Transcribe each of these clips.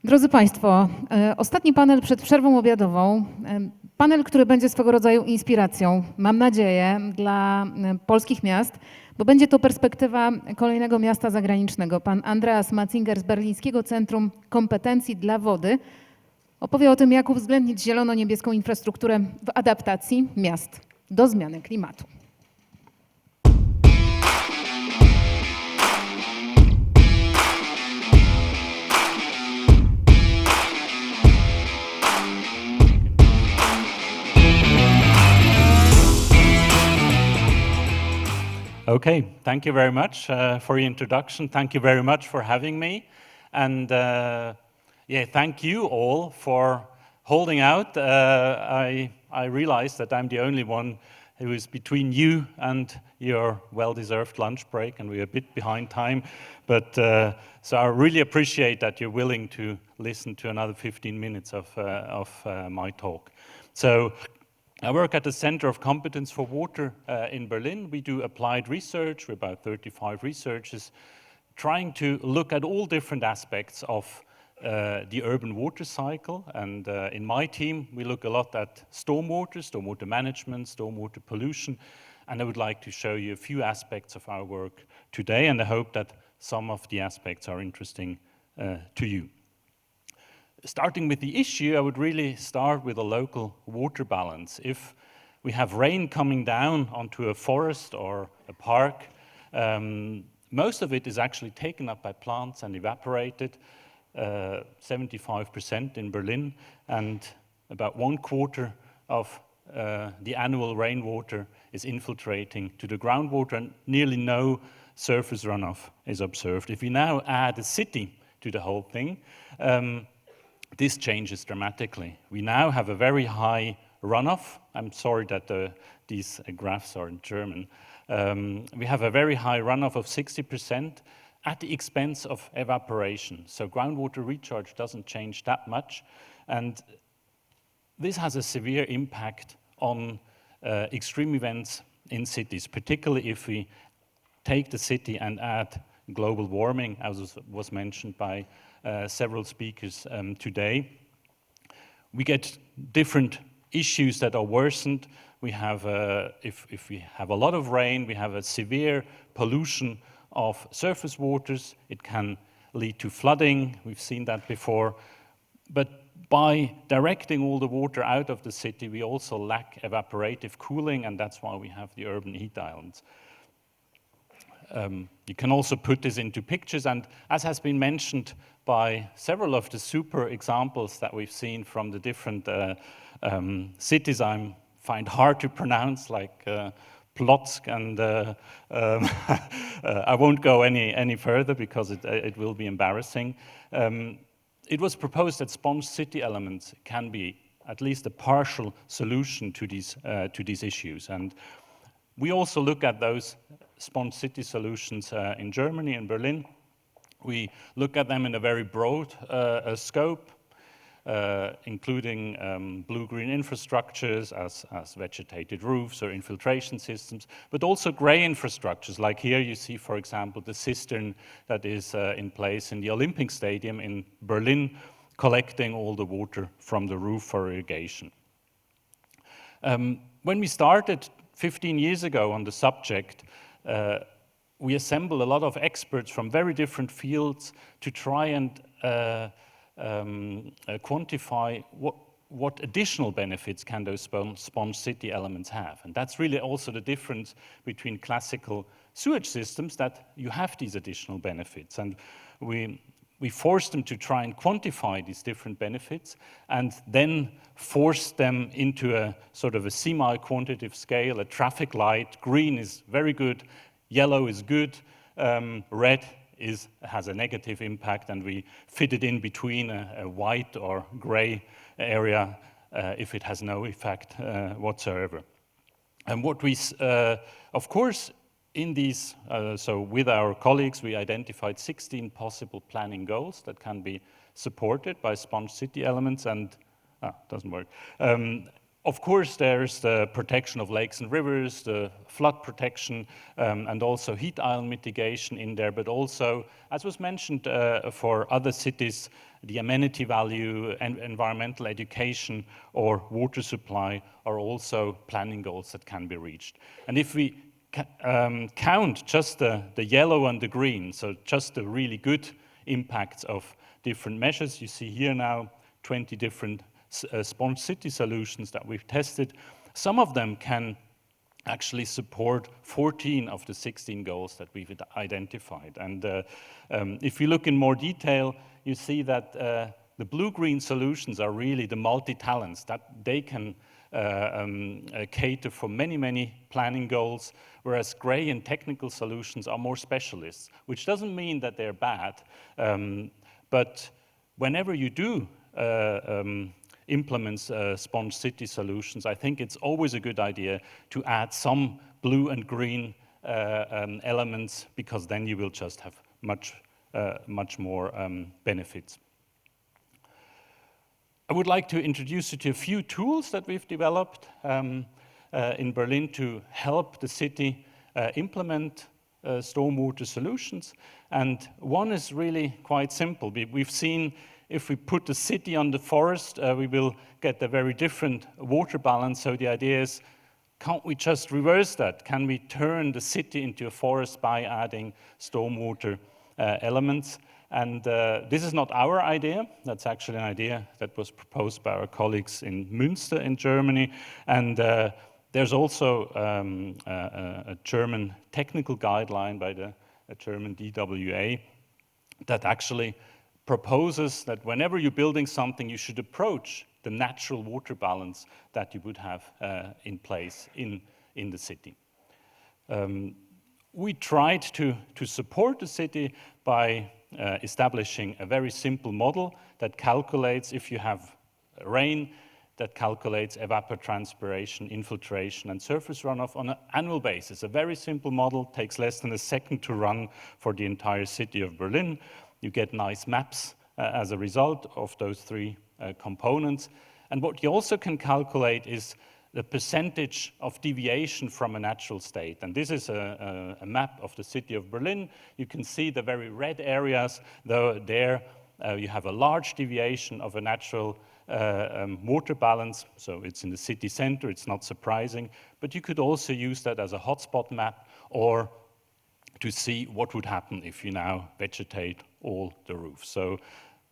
Drodzy Państwo, ostatni panel przed przerwą obiadową, panel, który będzie swego rodzaju inspiracją, mam nadzieję, dla polskich miast, bo będzie to perspektywa kolejnego miasta zagranicznego. Pan Andreas Matzinger z Berlińskiego Centrum Kompetencji dla Wody opowie o tym, jak uwzględnić zielono-niebieską infrastrukturę w adaptacji miast do zmiany klimatu. Okay, thank you very much for your introduction. Thank you very much for having me. And yeah, thank you all for holding out. I realize that I'm the only one who is between you and your well-deserved lunch break, and we're a bit behind time. But so I really appreciate that you're willing to listen to another 15 minutes of my talk. So I work at the Center of Competence for Water in Berlin. We do applied research. We're about 35 researchers trying to look at all different aspects of the urban water cycle. And in my team, we look a lot at stormwater management, stormwater pollution. And I would like to show you a few aspects of our work today, and I hope that some of the aspects are interesting to you. Starting with the issue, I would really start with a local water balance. If we have rain coming down onto a forest or a park, most of it is actually taken up by plants and evaporated, 75% in Berlin, and about 1/4 of the annual rainwater is infiltrating to the groundwater, and nearly no surface runoff is observed. If we now add a city to the whole thing, this changes dramatically. We now have a very high runoff. I'm sorry that these graphs are in German. We have a very high runoff of 60% at the expense of evaporation. So groundwater recharge doesn't change that much. And this has a severe impact on extreme events in cities, particularly if we take the city and add global warming, as was mentioned by several speakers today. We get different issues that are worsened. We have, if we have a lot of rain, we have a severe pollution of surface waters. It can lead to flooding. We've seen that before. But by directing all the water out of the city, we also lack evaporative cooling, and that's why we have the urban heat islands. You can also put this into pictures, and as has been mentioned by several of the super examples that we've seen from the different cities I find hard to pronounce, like Plotzk, and I won't go any further because it will be embarrassing. It was proposed that sponge city elements can be at least a partial solution to these issues, and we also look at those sponge city solutions in Germany, in Berlin. We look at them in a very broad scope, including blue-green infrastructures as vegetated roofs or infiltration systems, but also gray infrastructures. Like here you see, for example, the cistern that is in place in the Olympic Stadium in Berlin, collecting all the water from the roof for irrigation. When we started 15 years ago on the subject, we assembled a lot of experts from very different fields to try and quantify what additional benefits can those sponge city elements have. And that's really also the difference between classical sewage systems, that you have these additional benefits. And we forced them to try and quantify these different benefits and then force them into a sort of a semi-quantitative scale, a traffic light. Green is very good, yellow is good, red has a negative impact, and we fit it in between a white or gray area if it has no effect whatsoever. And what we, of course, in these, so with our colleagues, we identified 16 possible planning goals that can be supported by sponge city elements, and doesn't work. Of course, there's the protection of lakes and rivers, the flood protection, and also heat island mitigation in there, but also, as was mentioned for other cities, the amenity value and environmental education or water supply are also planning goals that can be reached. And if we count just the yellow and the green, so just the really good impacts of different measures, you see here now 20 different sponge city solutions that we've tested. Some of them can actually support 14 of the 16 goals that we've identified. And if you look in more detail, you see that the blue-green solutions are really the multi-talents, that they can cater for many, many planning goals, whereas gray and technical solutions are more specialists, which doesn't mean that they're bad, but whenever you do implements sponge city solutions, I think it's always a good idea to add some blue and green elements, because then you will just have much more benefits. I would like to introduce you to a few tools that we've developed in Berlin to help the city implement stormwater solutions. And one is really quite simple. We've seen if we put the city on the forest, we will get a very different water balance. So the idea is, can't we just reverse that? Can we turn the city into a forest by adding stormwater elements? And this is not our idea. That's actually an idea that was proposed by our colleagues in Münster in Germany. And there's also a German technical guideline by the German DWA that actually proposes that whenever you're building something, you should approach the natural water balance that you would have in place in the city. We tried to support the city by establishing a very simple model that calculates, if you have rain, that calculates evapotranspiration, infiltration, and surface runoff on an annual basis. A very simple model, takes less than a second to run for the entire city of Berlin. You get nice maps as a result of those three components. And what you also can calculate is the percentage of deviation from a natural state. And this is a map of the city of Berlin. You can see the very red areas, though there you have a large deviation of a natural water balance. So it's in the city center, it's not surprising. But you could also use that as a hotspot map, or to see what would happen if you now vegetate all the roofs. So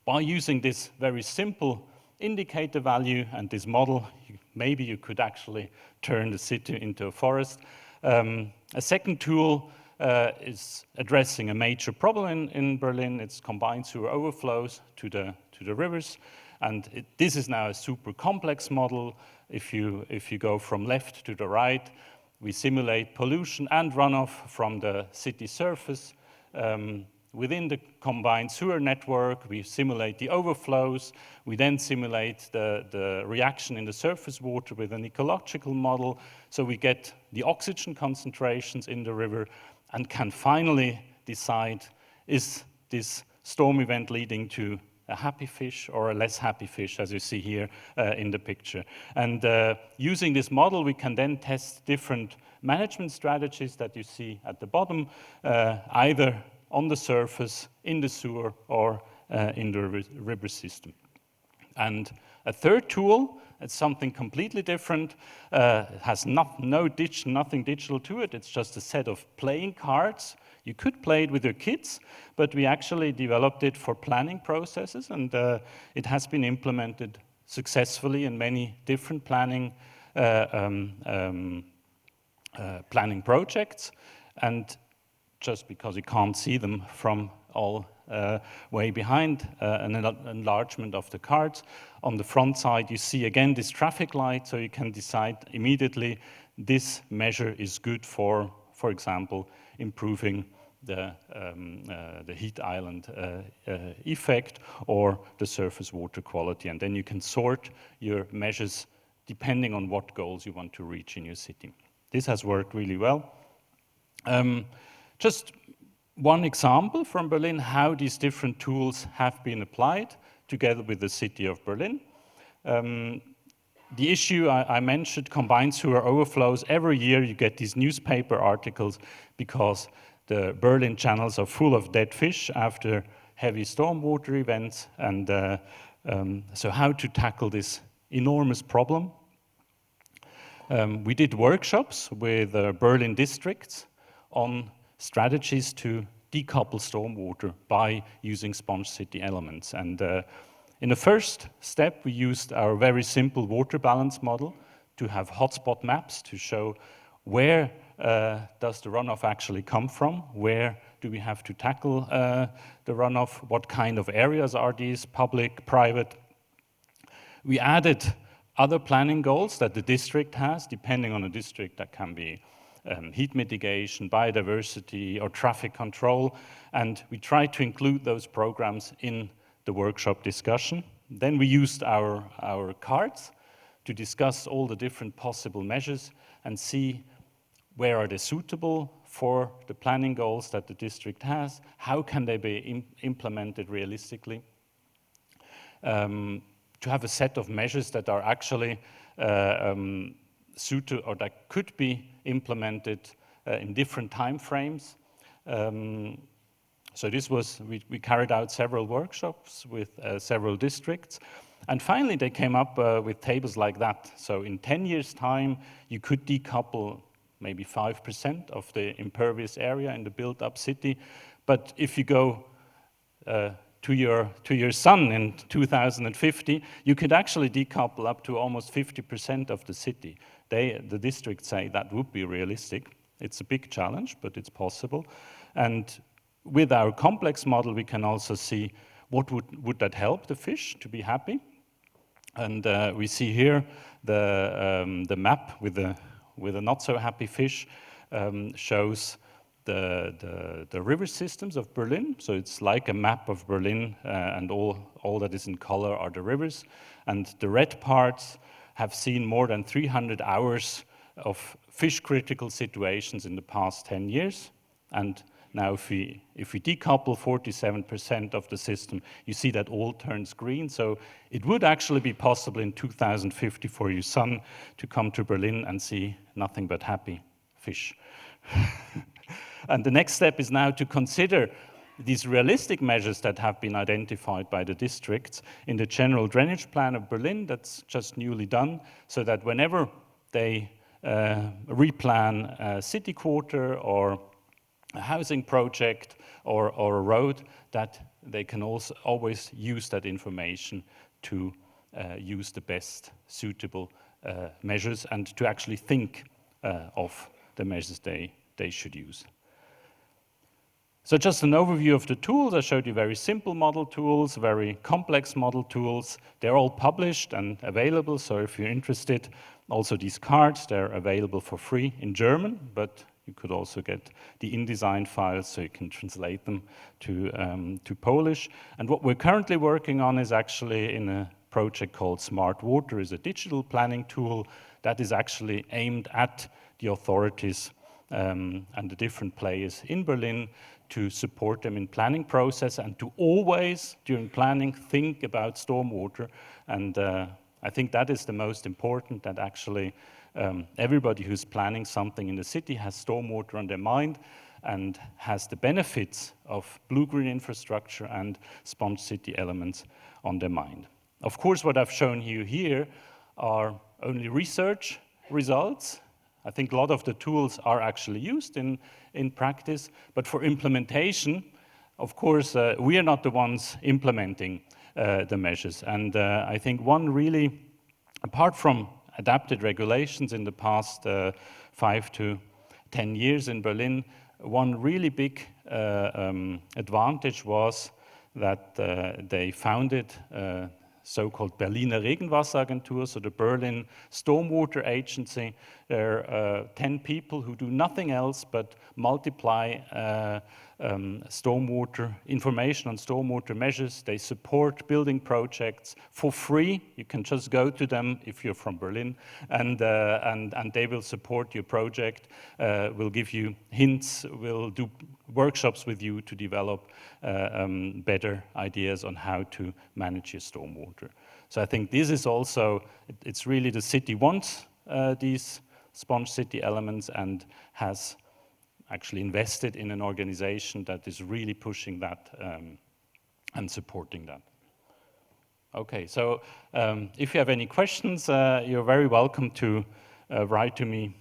by using this very simple indicator value and this model, maybe you could actually turn the city into a forest. A second tool is addressing a major problem in Berlin. It's combined sewer overflows to the rivers. And this is now a super complex model. If you go from left to the right, we simulate pollution and runoff from the city surface. Within the combined sewer network, we simulate the overflows. We then simulate the reaction in the surface water with an ecological model. So we get the oxygen concentrations in the river and can finally decide, is this storm event leading to a happy fish or a less happy fish, as you see here in the picture. And using this model, we can then test different management strategies that you see at the bottom, either on the surface, in the sewer, or in the river system. And a third tool, it's something completely different, has nothing digital to it. It's just a set of playing cards. You could play it with your kids, but we actually developed it for planning processes, and it has been implemented successfully in many different planning projects. And just because you can't see them from all way behind, an enlargement of the cards. On the front side, you see again this traffic light, so you can decide immediately this measure is good for example, improving the heat island effect or the surface water quality. And then you can sort your measures depending on what goals you want to reach in your city. This has worked really well. Just one example from Berlin, how these different tools have been applied together with the city of Berlin. the issue I mentioned, combined sewer overflows, every year you get these newspaper articles because the Berlin channels are full of dead fish after heavy stormwater events, and so how to tackle this enormous problem. We did workshops with Berlin districts on strategies to decouple stormwater by using sponge city elements. And in the first step, we used our very simple water balance model to have hotspot maps to show where does the runoff actually come from, where do we have to tackle the runoff, what kind of areas are these, public, private. We added other planning goals that the district has, depending on the district. That can be heat mitigation, biodiversity, or traffic control, and we tried to include those programs in the workshop discussion. Then we used our cards to discuss all the different possible measures and see where are they suitable for the planning goals that the district has, how can they be implemented realistically, to have a set of measures that are actually suited or that could be implemented in different time frames. So this was, we carried out several workshops with several districts. And finally, they came up with tables like that. So in 10 years' time, you could decouple maybe 5% of the impervious area in the built-up city. But if you go to your son in 2050, you could actually decouple up to almost 50% of the city. The districts say that would be realistic. It's a big challenge, but it's possible. And with our complex model, we can also see what would that help the fish to be happy. And we see here the map with a not so happy fish shows the river systems of Berlin. So it's like a map of Berlin, and all that is in color are the rivers. And the red parts have seen more than 300 hours of fish critical situations in the past 10 years. And now if we decouple 47% of the system, you see that all turns green. So it would actually be possible in 2050 for your son to come to Berlin and see nothing but happy fish. And the next step is now to consider these realistic measures that have been identified by the districts in the general drainage plan of Berlin that's just newly done, so that whenever they replan a city quarter or a housing project or a road, that they can also always use that information to use the best suitable measures and to actually think of the measures they should use. So just an overview of the tools. I showed you very simple model tools, very complex model tools. They're all published and available, so if you're interested, also these cards, they're available for free in German, but you could also get the InDesign files so you can translate them to Polish. And what we're currently working on is actually in a project called Smart Water, is a digital planning tool that is actually aimed at the authorities and the different players in Berlin to support them in planning process and to always, during planning, think about stormwater. And I think that is the most important, that actually everybody who's planning something in the city has stormwater on their mind and has the benefits of blue-green infrastructure and sponge city elements on their mind. Of course, what I've shown you here are only research results. I think a lot of the tools are actually used in practice, but for implementation, of course, we are not the ones implementing the measures. And I think one really, apart from adapted regulations in the past 5 to 10 years in Berlin, one really big advantage was that they founded so-called Berliner Regenwasseragentur, so the Berlin Stormwater Agency. There are 10 people who do nothing else but multiply stormwater information on stormwater measures. They support building projects for free. You can just go to them if you're from Berlin, and they will support your project, will give you hints, will do workshops with you to develop better ideas on how to manage your stormwater. So I think this is also, it's really the city wants these sponge city elements and has actually invested in an organization that is really pushing that and supporting that. Okay, so if you have any questions, you're very welcome to write to me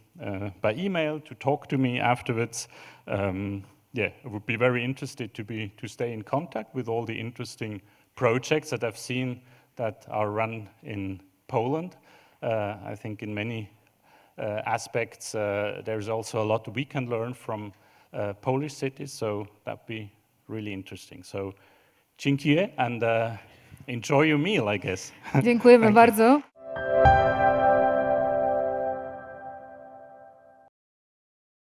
by email, to talk to me afterwards. Yeah, I would be very interested to stay in contact with all the interesting projects that I've seen that are run in Poland. I think in many aspects, there's also a lot we can learn from Polish cities, so that'd be really interesting. So, dziękuję and enjoy your meal, I guess. Dziękujemy bardzo.